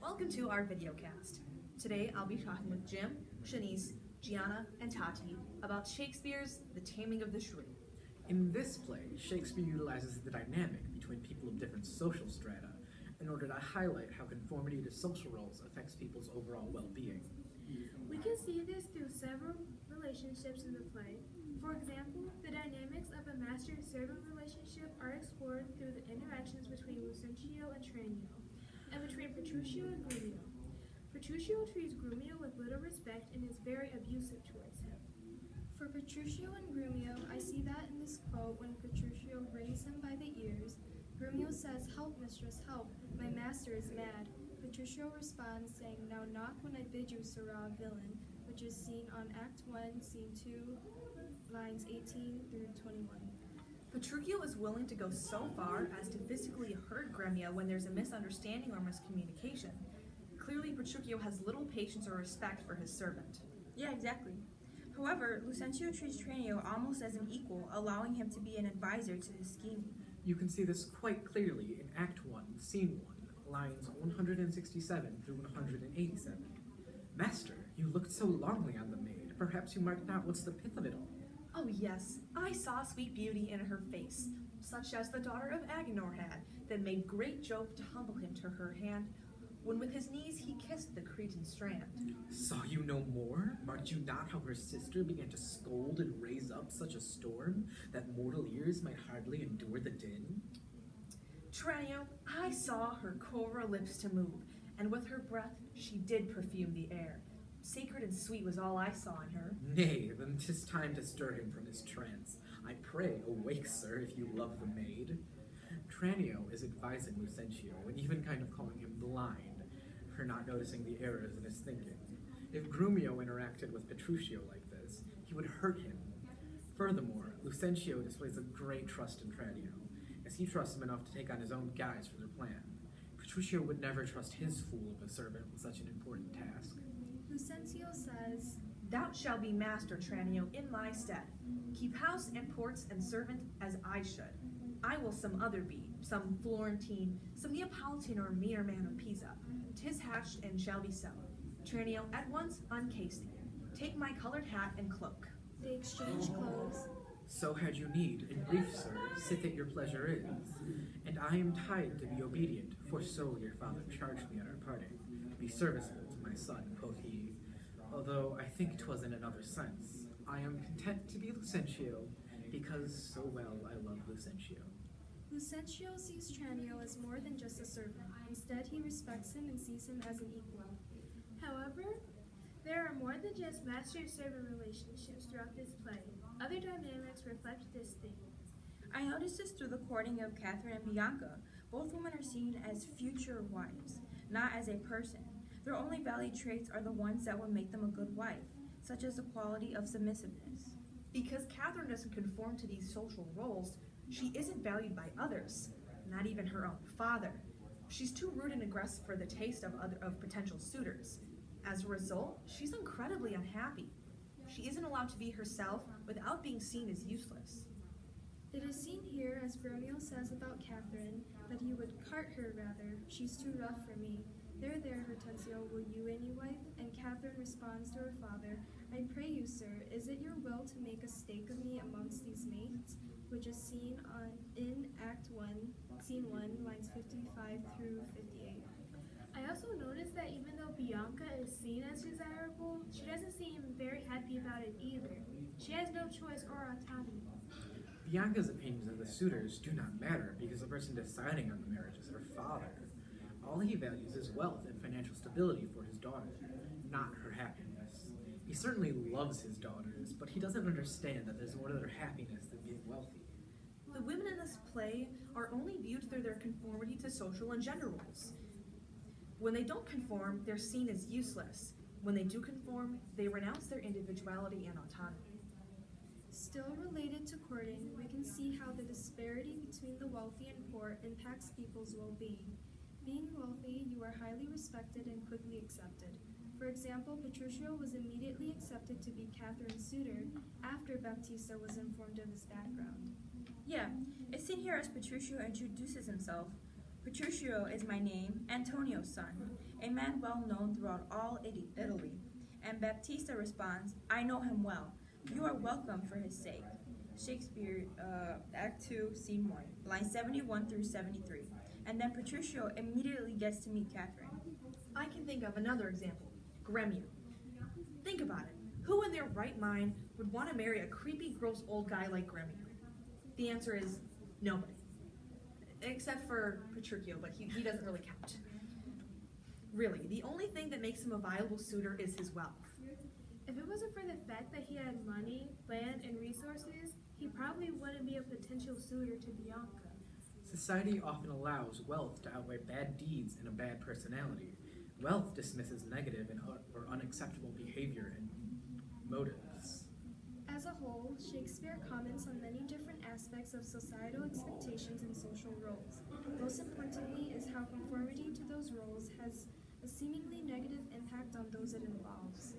Welcome to our videocast. Today I'll be talking with Jim, Shanice, Gianna, and Tati about Shakespeare's The Taming of the Shrew. In this play, Shakespeare utilizes the dynamic between people of different social strata in order to highlight how conformity to social roles affects people's overall well-being. We can see this through several relationships in the play. For example, the dynamics of a master-servant relationship are explored through the interactions between Lucentio and Tranio, and between Petruchio and Grumio. Petruchio treats Grumio with little respect and is very abusive towards him. For Petruchio and Grumio, I see that in this quote when Petruchio wrings him by the ears. Grumio says, "Help, mistress, help, my master is mad." Petruchio responds saying, "Now knock when I bid you, sirrah, villain," which is seen on Act 1, Scene 2, lines 18 through 21. Petruchio is willing to go so far as to physically hurt Grumio when there's a misunderstanding or miscommunication. Clearly, Petruchio has little patience or respect for his servant. Yeah, exactly. However, Lucentio treats Tranio almost as an equal, allowing him to be an advisor to his scheming. You can see this quite clearly in Act 1, Scene 1, lines 167 through 187. "Master, you looked so longly on the maid, perhaps you marked not what's the pith of it all." Oh yes, I saw sweet beauty in her face, such as the daughter of Agenor had, that made great joke to humble him to her hand, when with his knees he kissed the Cretan strand. "Saw you no more? Marked you not how her sister began to scold and raise up such a storm that mortal ears might hardly endure the din?" Tranio, I saw her cora lips to move, and with her breath she did perfume the air. Sacred and sweet was all I saw in her. "Nay, then 'tis time to stir him from his trance. I pray, awake, sir, if you love the maid." Tranio is advising Lucentio and even kind of calling him blind for not noticing the errors in his thinking. If Grumio interacted with Petruchio like this, he would hurt him. Furthermore, Lucentio displays a great trust in Tranio, as he trusts him enough to take on his own guys for their plan. Petruchio would never trust his fool of a servant with such an important task. Lucentio says, "Thou shalt be master, Tranio, in my stead. Keep house and ports and servant as I should. I will some other be, some Florentine, some Neapolitan or meaner man of Pisa. 'Tis hatched and shall be so. Tranio, at once uncase thee. Take my colored hat and cloak." they exchange clothes. "So had you need, in brief, sir, sit that your pleasure is. And I am tied to be obedient, for so your father charged me at our parting, to be serviceable to my son," quoth he. "Although I think 'twas in another sense. I am content to be Lucentio, because so well I love Lucentio." Lucentio sees Tranio as more than just a servant. Instead, he respects him and sees him as an equal. However, there are more than just master-servant relationships throughout this play. Other dynamics reflect this theme. I noticed this through the courting of Catherine and Bianca. Both women are seen as future wives, not as a person. Their only valued traits are the ones that would make them a good wife, such as the quality of submissiveness. Because Catherine doesn't conform to these social roles, she isn't valued by others, not even her own father. She's too rude and aggressive for the taste of potential suitors. As a result, she's incredibly unhappy. She isn't allowed to be herself without being seen as useless. It is seen here as Grumio says about Catherine that he would cart her rather. "She's too rough for me. There, Hortensio, will you any wife?" And Catherine responds to her father, "I pray you, sir, is it your will to make a stake of me amongst these maids?" Which is seen in Act 1, Scene 1, lines 55 through 58. I also noticed that even though Bianca is seen as desirable, she doesn't seem very happy about it either. She has no choice or autonomy. Bianca's opinions of the suitors do not matter because the person deciding on the marriage is her father. All he values is wealth and financial stability for his daughter, not her happiness. He certainly loves his daughters, but he doesn't understand that there's more to their happiness than being wealthy. The women in this play are only viewed through their conformity to social and gender roles. When they don't conform, they're seen as useless. When they do conform, they renounce their individuality and autonomy. Still related to courting, we can see how the disparity between the wealthy and poor impacts people's well-being. Being wealthy, you are highly respected and quickly accepted. For example, Petruchio was immediately accepted to be Catherine's suitor after Baptista was informed of his background. Yeah, it's seen here as Petruchio introduces himself. "Petruchio is my name, Antonio's son. a man well known throughout all Italy. And Baptista responds, I know him well. You are welcome for his sake. Shakespeare, Act 2, Scene 1, lines 71 through 73. And then Petruchio immediately gets to meet Catherine. I can think of another example, Gremio. Think about it. Who in their right mind would want to marry a creepy, gross old guy like Gremio? The answer is nobody. Except for Petruchio, but he doesn't really count. Really, the only thing that makes him a viable suitor is his wealth. If it wasn't for the fact that he had money, land, and resources, he probably wouldn't be a potential suitor to Bianca. Society often allows wealth to outweigh bad deeds and a bad personality. Wealth dismisses negative or unacceptable behavior and motives. As a whole, Shakespeare comments on many different aspects of societal expectations and social roles. Most importantly is how conformity to those roles has a seemingly negative impact on those it involves.